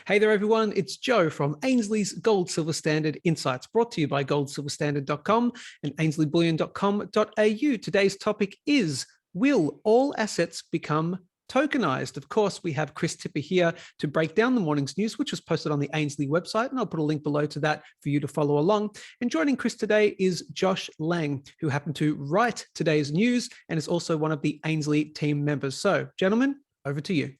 Hey there, everyone. It's Joe from Ainslie's Gold Silver Standard Insights, brought to you by goldsilverstandard.com and ainslieBullion.com.au. Today's topic is, will all assets become tokenized? Of course, we have Chris Tipper here to break down the morning's news, which was posted on the Ainslie website, and I'll put a link below to that for you to follow along. And joining Chris today is Josh Lang, who happened to write today's news and is also one of the Ainslie team members. So, gentlemen, over to you.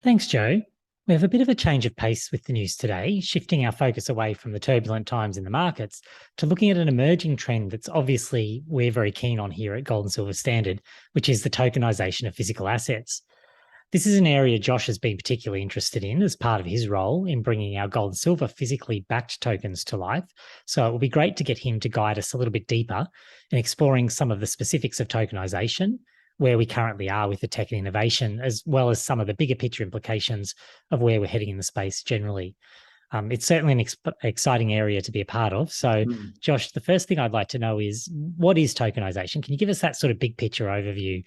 Thanks, Joe. We have a bit of a change of pace with the news today, shifting our focus away from the turbulent times in the markets to looking at an emerging trend that's obviously we're very keen on here at Gold and Silver Standard, which is the tokenisation of physical assets. This is an area Josh has been particularly interested in as part of his role in bringing our gold and silver physically backed tokens to life. So it will be great to get him to guide us a little bit deeper in exploring some of the specifics of tokenisation, where we currently are with the tech and innovation, as well as some of the bigger picture implications of where we're heading in the space generally. It's certainly an exciting area to be a part of. So, Josh, the first thing I'd like to know is, what is tokenization? Can you give us that sort of big picture overview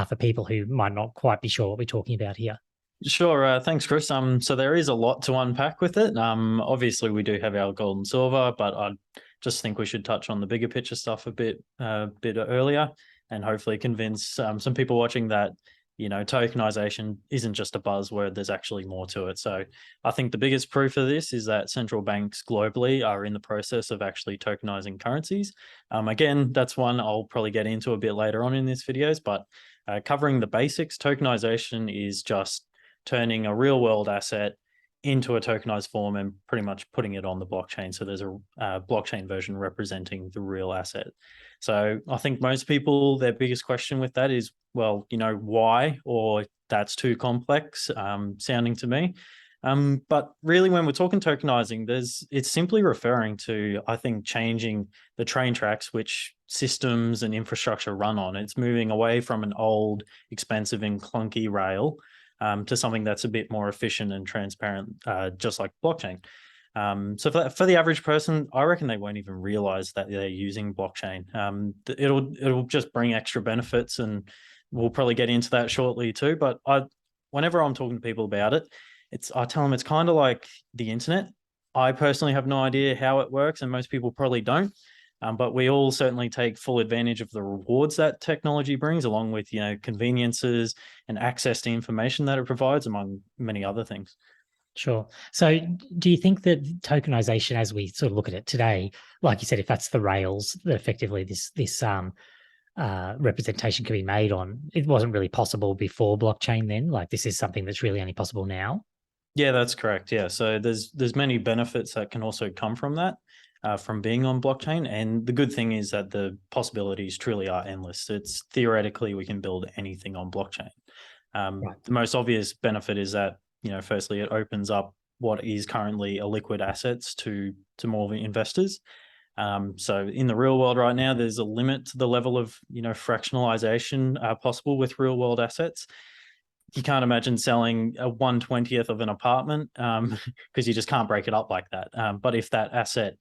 for people who might not quite be sure what we're talking about here? Sure. Thanks, Chris. So there is a lot to unpack with it. Obviously, we do have our gold and silver, but I just think we should touch on the bigger picture stuff a bit earlier, and hopefully convince some people watching that, you know, tokenization isn't just a buzzword, there's actually more to it. So I think the biggest proof of this is that central banks globally are in the process of actually tokenizing currencies. Again, that's one I'll probably get into a bit later on in these videos, but covering the basics, tokenization is just turning a real world asset into a tokenized form and pretty much putting it on the blockchain. So there's a blockchain version representing the real asset. So I think most people, their biggest question with that is, well, you know, why? Or that's too complex sounding to me. But really, when we're talking tokenizing, it's simply referring to, I think, changing the train tracks which systems and infrastructure run on. It's moving away from an old, expensive and clunky rail to something that's a bit more efficient and transparent, just like blockchain. So for the average person, I reckon they won't even realize that they're using blockchain. It'll just bring extra benefits, and we'll probably get into that shortly too. But whenever I'm talking to people about it, I tell them it's kind of like the internet. I personally have no idea how it works, and most people probably don't. But we all certainly take full advantage of the rewards that technology brings, along with, you know, conveniences and access to information that it provides, among many other things. Sure. So do you think that tokenization, as we sort of look at it today, like you said, if that's the rails that effectively this representation can be made on, it wasn't really possible before blockchain then? Like, this is something that's really only possible now? Yeah, that's correct. Yeah. So there's many benefits that can also come from that, from being on blockchain. And the good thing is that the possibilities truly are endless. It's theoretically, we can build anything on blockchain. Right. The most obvious benefit is that, you know, firstly, it opens up what is currently illiquid assets to more investors. So in the real world right now, there's a limit to the level of, you know, fractionalization possible with real world assets. You can't imagine selling a 1/20th of an apartment because you just can't break it up like that. But if that asset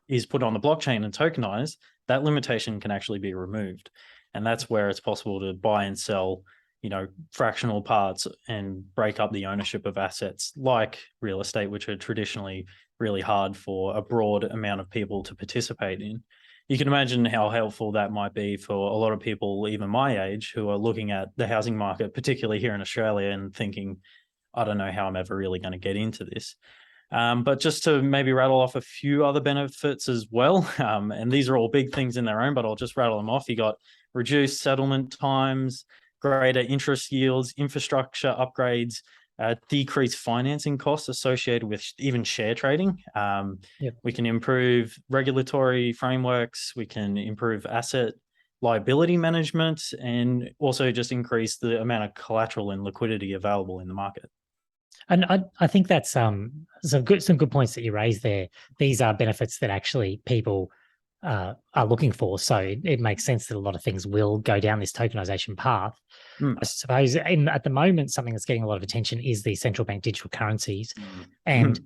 is put on the blockchain and tokenized, that limitation can actually be removed. And that's where it's possible to buy and sell, you know, fractional parts and break up the ownership of assets like real estate, which are traditionally really hard for a broad amount of people to participate in. You can imagine how helpful that might be for a lot of people, even my age, who are looking at the housing market, particularly here in Australia, and thinking, I don't know how I'm ever really going to get into this. But just to maybe rattle off a few other benefits as well, and these are all big things in their own, but I'll just rattle them off. You got reduced settlement times, greater interest yields, infrastructure upgrades, decreased financing costs associated with even share trading. We can improve regulatory frameworks. We can improve asset liability management, and also just increase the amount of collateral and liquidity available in the market. And I think that's some good points that you raised there. These are benefits that actually people are looking for. So it makes sense that a lot of things will go down this tokenization path. I suppose at the moment, something that's getting a lot of attention is the central bank digital currencies. And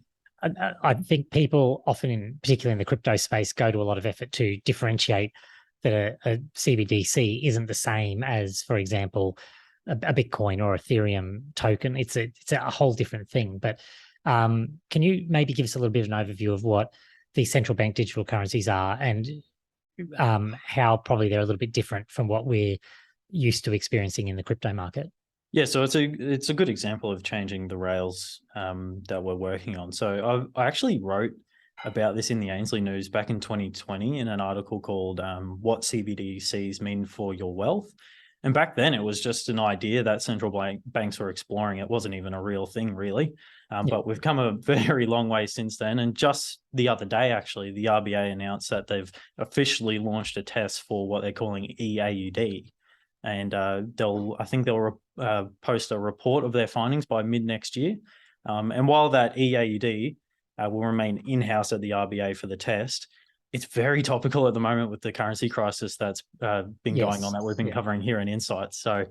I think people often, particularly in the crypto space, go to a lot of effort to differentiate that a CBDC isn't the same as, for example, a Bitcoin or Ethereum token. It's a whole different thing. But Can you maybe give us a little bit of an overview of what the central bank digital currencies are and how probably they're a little bit different from what we're used to experiencing in the crypto market? Yeah, so it's a good example of changing the rails that we're working on. So I actually wrote about this in the Ainslie News back in 2020 in an article called "What CBDCs Mean for Your Wealth." And back then, it was just an idea that central banks were exploring. It wasn't even a real thing, really. But we've come a very long way since then. And just the other day, actually, the RBA announced that they've officially launched a test for what they're calling EAUD. And I think they'll post a report of their findings by mid next year. And while that EAUD will remain in-house at the RBA for the test, it's very topical at the moment with the currency crisis that's been going on that we've been covering here in Insights. So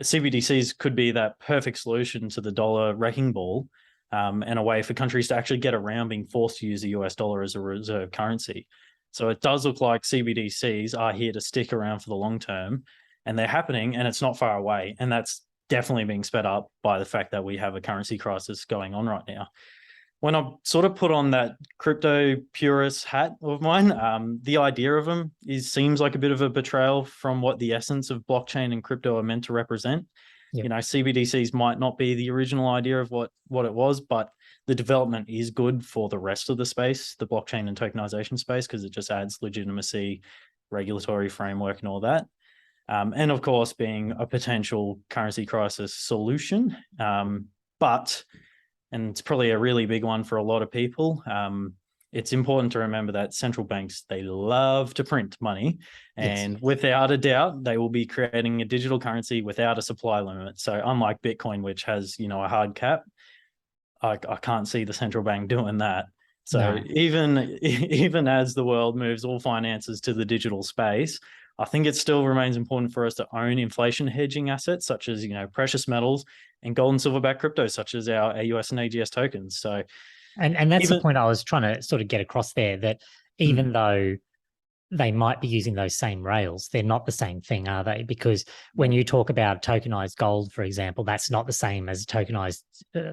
CBDCs could be that perfect solution to the dollar wrecking ball, and a way for countries to actually get around being forced to use the US dollar as a reserve currency. So it does look like CBDCs are here to stick around for the long term, and they're happening, and it's not far away. And that's definitely being sped up by the fact that we have a currency crisis going on right now. When I sort of put on that crypto purist hat of mine, the idea of them seems like a bit of a betrayal from what the essence of blockchain and crypto are meant to represent. Yep. You know, CBDCs might not be the original idea of what it was, but the development is good for the rest of the space, the blockchain and tokenization space, because it just adds legitimacy, regulatory framework, and all that. And of course, being a potential currency crisis solution. But, and it's probably a really big one for a lot of people, it's important to remember that central banks, they love to print money. And without a doubt, they will be creating a digital currency without a supply limit. So unlike Bitcoin, which has, you know, a hard cap, I can't see the central bank doing that. So even as the world moves all finances to the digital space, I think it still remains important for us to own inflation hedging assets, such as, you know, precious metals and gold and silver-backed crypto, such as our AUS and AGS tokens. So, and that's the point I was trying to sort of get across there, that even though they might be using those same rails, they're not the same thing, are they? Because when you talk about tokenized gold, for example, that's not the same as tokenized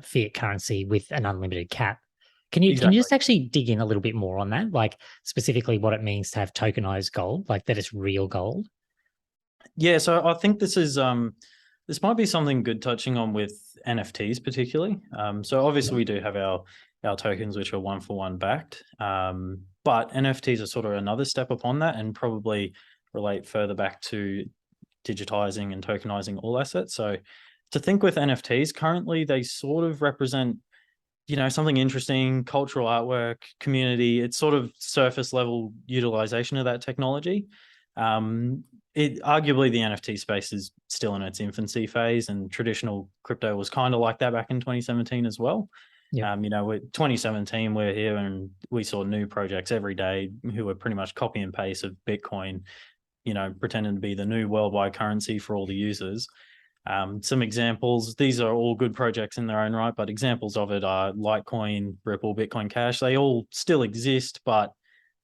fiat currency with an unlimited cap. Can you just actually dig in a little bit more on that? Like specifically what it means to have tokenized gold, like that it's real gold? Yeah, so I think this is this might be something good touching on with NFTs particularly. So obviously we do have our tokens which are 1-for-1 backed, but NFTs are sort of another step upon that and probably relate further back to digitizing and tokenizing all assets. So to think with NFTs, currently they sort of represent, you know, something interesting, cultural artwork, community. It's sort of surface level utilization of that technology. Arguably the NFT space is still in its infancy phase, and traditional crypto was kind of like that back in 2017 as well. Yeah. You know, with 2017, we're here and we saw new projects every day who were pretty much copy and paste of Bitcoin, you know, pretending to be the new worldwide currency for all the users. Some examples, these are all good projects in their own right, but examples of it are Litecoin, Ripple, Bitcoin Cash. They all still exist, but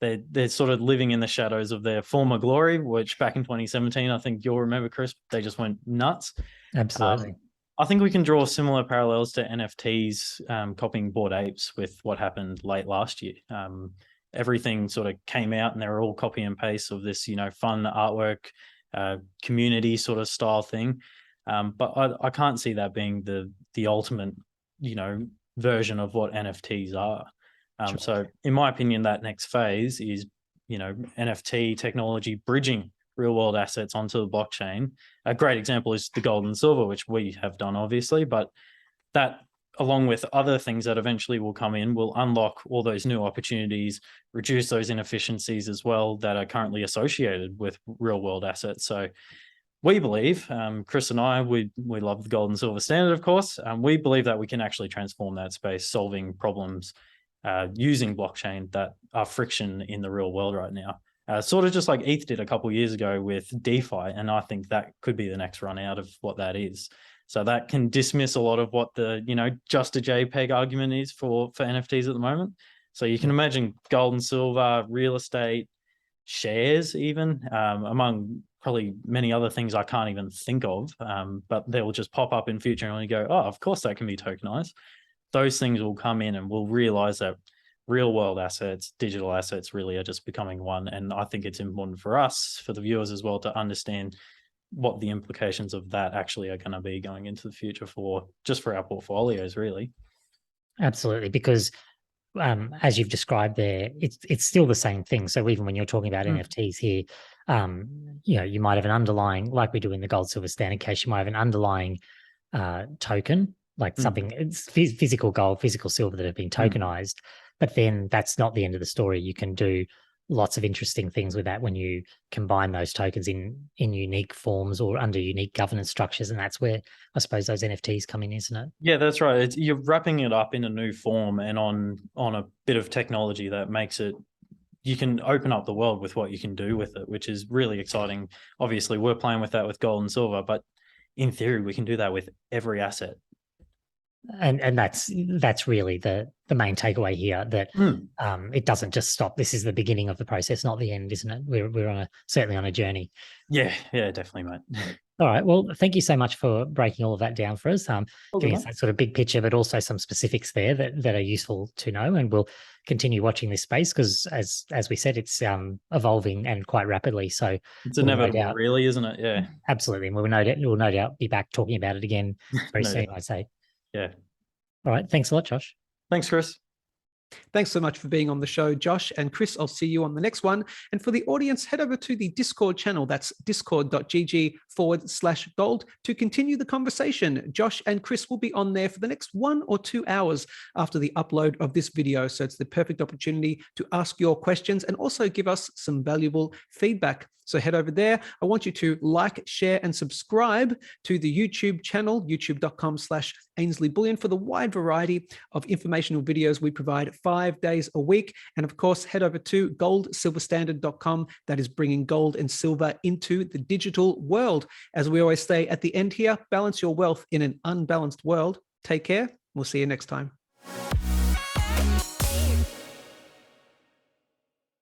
they're sort of living in the shadows of their former glory, which back in 2017, I think you'll remember, Chris, they just went nuts. Absolutely. I think we can draw similar parallels to NFTs copying Bored Apes with what happened late last year. Everything sort of came out and they were all copy and paste of this, you know, fun artwork, community sort of style thing. But I can't see that being the ultimate, you know, version of what NFTs are. Sure. So in my opinion, that next phase is, you know, NFT technology bridging real world assets onto the blockchain. A great example is the gold and silver, which we have done obviously, but that along with other things that eventually will come in will unlock all those new opportunities, reduce those inefficiencies as well that are currently associated with real world assets. So we believe, Chris and I, we love the gold and silver standard, of course. We believe that we can actually transform that space, solving problems using blockchain that are friction in the real world right now. Sort of just like ETH did a couple of years ago with DeFi, and I think that could be the next run out of what that is. So that can dismiss a lot of what the, you know, just a JPEG argument is for NFTs at the moment. So you can imagine gold and silver, real estate, shares even, among probably many other things I can't even think of, but they will just pop up in future and you go, oh, of course that can be tokenized. those things will come in and we'll realize that real world assets, digital assets really are just becoming one. And I think it's important for us, for the viewers as well, to understand what the implications of that actually are going to be going into the future for our portfolios, really. Absolutely, because as you've described there, it's still the same thing. So even when you're talking about NFTs here, you might have an underlying, like we do in the gold silver standard case, you might have an underlying token, like something, it's physical gold, physical silver that have been tokenized. But then that's not the end of the story. You can do lots of interesting things with that when you combine those tokens in unique forms or under unique governance structures. And that's where I suppose those NFTs come in, isn't it? Yeah, that's right. You're wrapping it up in a new form and on a bit of technology that makes it, you can open up the world with what you can do with it, which is really exciting. Obviously, we're playing with that with gold and silver, but in theory, we can do that with every asset. And that's really the main takeaway here, that it doesn't just stop. This is the beginning of the process, not the end, isn't it? We're certainly on a journey. Yeah, definitely, mate. All right. Well, thank you so much for breaking all of that down for us, giving us that sort of big picture, but also some specifics there that are useful to know. And we'll continue watching this space because, as we said, it's evolving and quite rapidly. So it's inevitable, really, isn't it? Yeah, absolutely. And we'll no doubt be back talking about it again very soon, I'd say. Yeah. All right. Thanks a lot, Josh. Thanks, Chris. Thanks so much for being on the show, Josh and Chris. I'll see you on the next one. And for the audience, head over to the Discord channel. That's discord.gg/gold to continue the conversation. Josh and Chris will be on there for the next 1 or 2 hours after the upload of this video. So it's the perfect opportunity to ask your questions and also give us some valuable feedback. So head over there. I want you to like, share, and subscribe to the YouTube channel, youtube.com/Ainslie Bullion, for the wide variety of informational videos we provide 5 days a week. And of course, head over to goldsilverstandard.com. That is bringing gold and silver into the digital world. As we always say at the end here, balance your wealth in an unbalanced world. Take care. We'll see you next time.